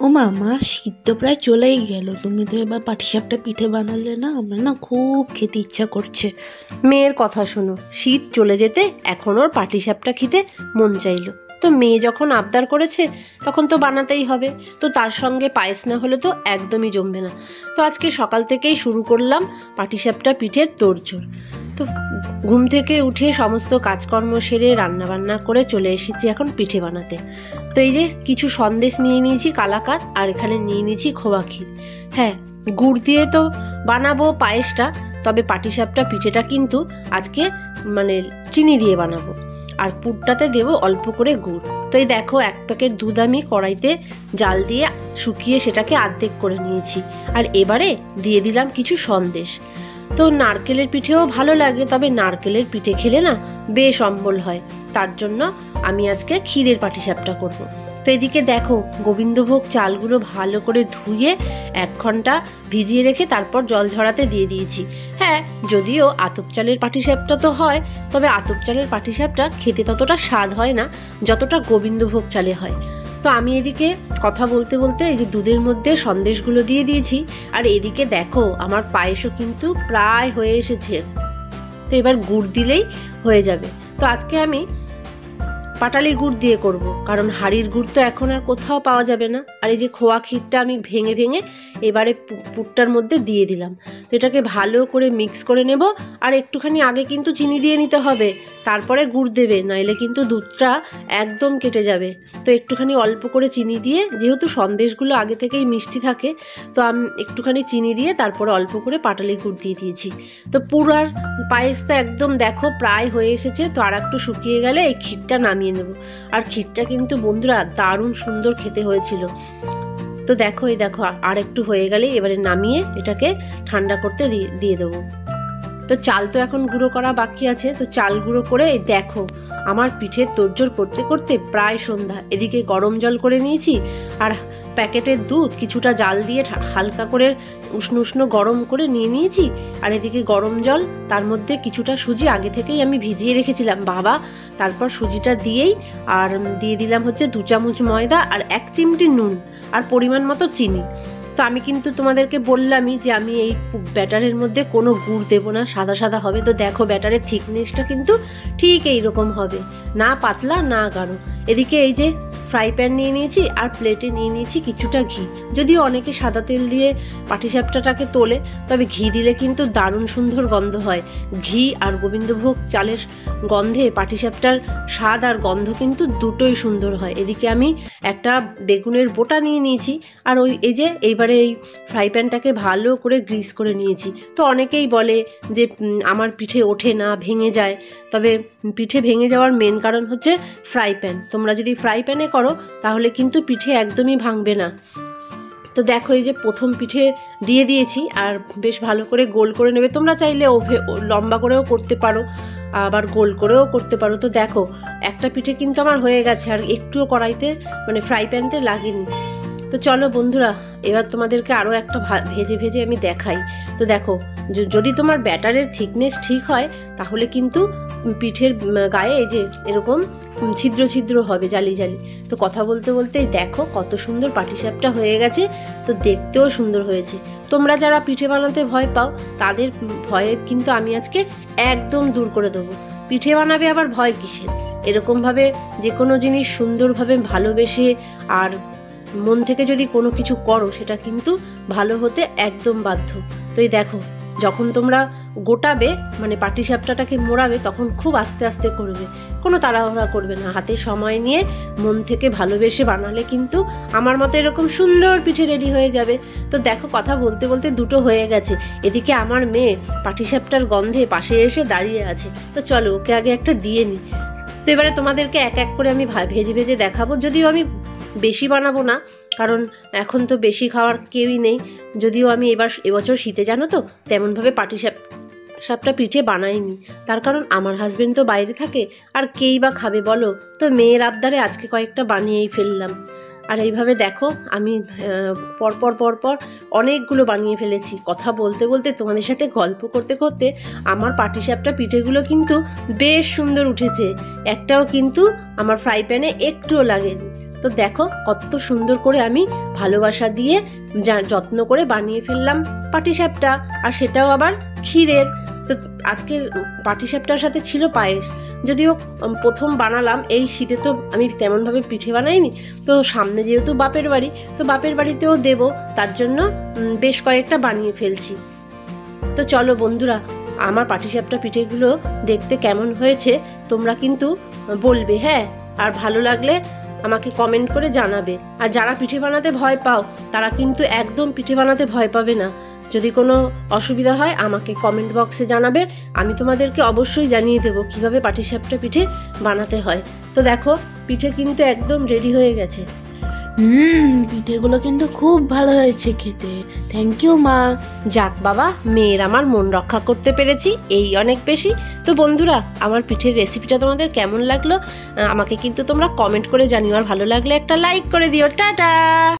ও মা, শীত তো প্রায় চলেই গেল। তুমি তো এবার পাটিসাপটা পিঠে বানালে না, আমার না খুব খেতে ইচ্ছা করছে। মেয়ের কথা শোনো, শীত চলে যেতে এখন ওর পাটিসাপটা খেতে মন চাইলো। তো মেয়ে যখন আবদার করেছে তখন তো বানাতেই হবে। তো তার সঙ্গে পায়েস না হলে তো একদমই জমবে না। তো আজকে সকাল থেকেই শুরু করলাম পাটিসাপটা পিঠের তোড়জোড়। তো ঘুম থেকে উঠে সমস্ত কাজকর্ম সেরে রান্নাবান্না করে চলে এসেছি এখন পিঠে বানাতে। তো এই যে কিছু সন্দেশ নিয়ে নিয়েছি কালাকাঁদ, আর এখানে নিয়ে নিয়েছি খোয়া ক্ষীর। হ্যাঁ, গুড় দিয়ে তো বানাবো পায়েসটা, তবে পাটিসাপটা পিঠেটা কিন্তু আজকে মানে চিনি দিয়ে বানাবো, আর পুরটাতে দেবো অল্প করে গুড়। তো এই দেখো, এক প্যাকেট দুধ আমি কড়াইতে জাল দিয়ে শুকিয়ে সেটাকে আর্ধেক করে নিয়েছি। আর এবারে দিয়ে দিলাম কিছু সন্দেশ। তো নারকেলের পিঠেও ভালো লাগে, তবে নারকেলের পিঠে খেলে না বেশ অম্বল হয়, তার জন্য আমি আজকে ক্ষীরের পাটিসাপটা করব। তো এদিকে দেখো, গোবিন্দভোগ চালগুলো ভালো করে ধুয়ে 1 ঘন্টা ভিজিয়ে রেখে তারপর জল ঝরাতে দিয়ে দিয়েছি। হ্যাঁ, যদিও আতপ চালের পাটিসাপটা তো হয়, তবে আতপ চালের পাটিসাপটা খেতে ততটা স্বাদ হয় না যতটা গোবিন্দভোগ চালে হয়। তো আমি এদিকে কথা বলতে বলতে এই যে দুধের মধ্যে সন্দেশগুলো দিয়ে দিয়েছি, আর এদিকে দেখো আমার পায়েসও কিন্তু প্রায় হয়ে এসেছে। তো এবার গুড় দিলেই হয়ে যাবে। তো আজকে আমি পাটালি গুড় দিয়ে করব, কারণ হাড়ির গুড় তো এখন আর কোথাও পাওয়া যাবে না। আর এই যে খোয়া ক্ষীরটা আমি ভেঙে ভেঙে এবারে পুরটার মধ্যে দিয়ে দিলাম। তো এটাকে ভালো করে মিক্স করে নেব। আর একটুখানি আগে কিন্তু চিনি দিয়ে নিতে হবে, তারপরে গুড় দেবে, নাইলে কিন্তু দুধটা একদম কেটে যাবে। তো একটুখানি অল্প করে চিনি দিয়ে, যেহেতু সন্দেশগুলো আগে থেকেই মিষ্টি থাকে, তো আমি একটুখানি চিনি দিয়ে তারপরে অল্প করে পাটালি গুড় দিয়ে দিয়েছি। তো পুরার পায়েসটা একদম দেখো প্রায় হয়ে এসেছে। তো আর একটু শুকিয়ে গেলে এই ক্ষীরটা নামিয়ে নেব। আর ক্ষীরটা কিন্তু বন্ধুরা দারুণ সুন্দর খেতে হয়েছিল। তো দেখো, এই দেখো আর একটু হয়ে গেলে এবারে নামিয়ে এটাকে ঠান্ডা করতে দিয়ে দেবো। তো চাল তো এখন গুঁড়ো করা বাকি আছে। তো চাল গুঁড়ো করে দেখো আমার পিঠের তোড়জোড় করতে করতে প্রায় সন্ধ্যা। এদিকে গরম জল করে নিয়েছি, আর প্যাকেটের দুধ কিছুটা জাল দিয়ে হালকা করে উষ্ণ উষ্ণ গরম করে নিয়ে নিয়েছি। আর এদিকে গরম জল, তার মধ্যে কিছুটা সুজি আগে থেকেই আমি ভিজিয়ে রেখেছিলাম বাবা, তারপর সুজিটা দিয়েই আর দিয়ে দিলাম হচ্ছে 2 চামচ ময়দা আর 1 চিমটি নুন আর পরিমাণ মতো চিনি। তো আমি কিন্তু তোমাদেরকে বললামই যে আমি এই ব্যাটারের মধ্যে কোনো গুড় দেবো না, সাদা সাদা হবে। তো দেখো ব্যাটারের থিকনেসটা কিন্তু ঠিক এইরকম হবে, না পাতলা না গাঢ়। এদিকে এই যে ফ্রাই প্যান নিয়ে নিয়েছি, আর প্লেটে নিয়ে নিয়েছি কিছুটা ঘি। যদিও অনেকে সাদা তেল দিয়ে পাটিসাপটাটাকে তোলে, তবে ঘি দিলে কিন্তু দারুণ সুন্দর গন্ধ হয়। ঘি আর গোবিন্দভোগ চালের গন্ধে পাটিসাপটার স্বাদ আর গন্ধ কিন্তু দুটোই সুন্দর হয়। এদিকে আমি একটা বেগুনের বোটা নিয়ে নিয়েছি, আর এই যে এইবারে এই ফ্রাই প্যানটাকে ভালো করে গ্রিস করে নিয়েছি। তো অনেকেই বলে যে আমার পিঠে ওঠে না, ভেঙে যায়। তবে পিঠে ভেঙে যাওয়ার মেন কারণ হচ্ছে ফ্রাই প্যান। তোমরা যদি ফ্রাই প্যানে করো তাহলে কিন্তু পিঠে একদমই ভাঙবে না। তো দেখো, এই যে প্রথম পিঠে দিয়ে দিয়েছি, আর বেশ ভালো করে গোল করে নেবে। তোমরা চাইলে লম্বা করেও করতে পারো, আবার গোল করেও করতে পারো। তো দেখো একটা পিঠে কিন্তু আমার হয়ে গেছে, আর একটুও কড়াইতে মানে ফ্রাই প্যানতে লাগেনি। তো চলো বন্ধুরা, এবার তোমাদেরকে আরও একটা ভেজে ভেজে আমি দেখাই। তো দেখো, যদি তোমার ব্যাটারের থিকনেস ঠিক হয় তাহলে কিন্তু পিঠের গায়ে এই যে এরকম ছিদ্র ছিদ্র হবে, জালি জালি। তো কথা বলতে বলতে দেখো কত সুন্দর পাটিসাপটা হয়ে গেছে। তো দেখতেও সুন্দর হয়েছে। তোমরা যারা পিঠে বানাতে ভয় পাও, তাদের ভয়ে কিন্তু আমি আজকে একদম দূর করে দেবো। পিঠে বানাবে আবার ভয় কিসের? এরকমভাবে যে কোনো জিনিস সুন্দরভাবে ভালোবেসে আর মন থেকে যদি কোনো কিছু করো, সেটা কিন্তু ভালো হতে একদম বাধ্য। তো এই দেখো, যখন তোমরা গোটাবে মানে পাটিসাপটাটাকে মোড়াবে, তখন খুব আস্তে আস্তে করবে, কোনো তাড়াহুড়া করবে না। হাতে সময় নিয়ে মন থেকে ভালোবেসে বানালে কিন্তু আমার মতো এরকম সুন্দর পিঠে রেডি হয়ে যাবে। তো দেখো, কথা বলতে বলতে দুটো হয়ে গেছে। এদিকে আমার মেয়ে পাটিসাপটার গন্ধে পাশে এসে দাঁড়িয়ে আছে। তো চলো ওকে আগে একটা দিয়ে নিই। তো এবারে তোমাদেরকে এক এক করে আমি ভেজে ভেজে দেখাবো। যদিও আমি বেশি বানাবো না, কারণ এখন তো বেশি খাওয়ার কেউই নেই। যদিও আমি এবছর শীতে জানো তো তেমনভাবে পাটিসাপটা পিঠে বানাইনি, তার কারণ আমার হাজবেন্ড তো বাইরে থাকে, আর কেই বা খাবে বলো। তো মেয়ের আবদারে আজকে কয়েকটা বানিয়েই ফেললাম। আর এইভাবে দেখো আমি পরপর অনেকগুলো বানিয়ে ফেলেছি। কথা বলতে বলতে তোমাদের সাথে গল্প করতে করতে আমার পাটিসাপটা পিঠেগুলো কিন্তু বেশ সুন্দর উঠেছে। একটাও কিন্তু আমার ফ্রাই প্যানে একটুও লাগেনি। তো দেখো কত সুন্দর করে আমি ভালোবাসা দিয়ে যত্ন করে বানিয়ে ফেললাম পাটিসাপটা, আর সেটাও আবার ক্ষীরের। তো আজকের পাটিসাপটার সাথে ছিল পায়েস। যদিও প্রথম বানালাম এই শীতে, তো আমি তেমনভাবে পিঠে বানাইনি। তো সামনে যেহেতু বাপের বাড়ি, তো বাপের বাড়িতেও দেবো, তার জন্য বেশ কয়েকটা বানিয়ে ফেলছি। তো চলো বন্ধুরা, আমার পাটিসাপটা পিঠেগুলো দেখতে কেমন হয়েছে তোমরা কিন্তু বলবে, হ্যাঁ। আর ভালো লাগলে আমাকে কমেন্ট করে জানাবে। আর যারা পিঠে বানাতে ভয় পাও তারা কিন্তু একদম পিঠে বানাতে ভয় পাবে না। যদি কোনো অসুবিধা হয় আমাকে কমেন্ট বক্সে জানাবে, আমি তোমাদেরকে অবশ্যই জানিয়ে দেবো কীভাবে পাটিসাপটা পিঠে বানাতে হয়। তো দেখো পিঠে কিন্তু একদম রেডি হয়ে গেছে। পিঠেগুলো কিন্তু খুব ভালো হয়েছে খেতে। থ্যাংক ইউ মা। যাক বাবা, মেয়ের আমার মন রক্ষা করতে পেরেছি, এই অনেক বেশি। তো বন্ধুরা, আমার পিঠের রেসিপিটা তোমাদের কেমন লাগলো আমাকে কিন্তু তোমরা কমেন্ট করে জানিও, আর ভালো লাগলে একটা লাইক করে দিও। টাটা।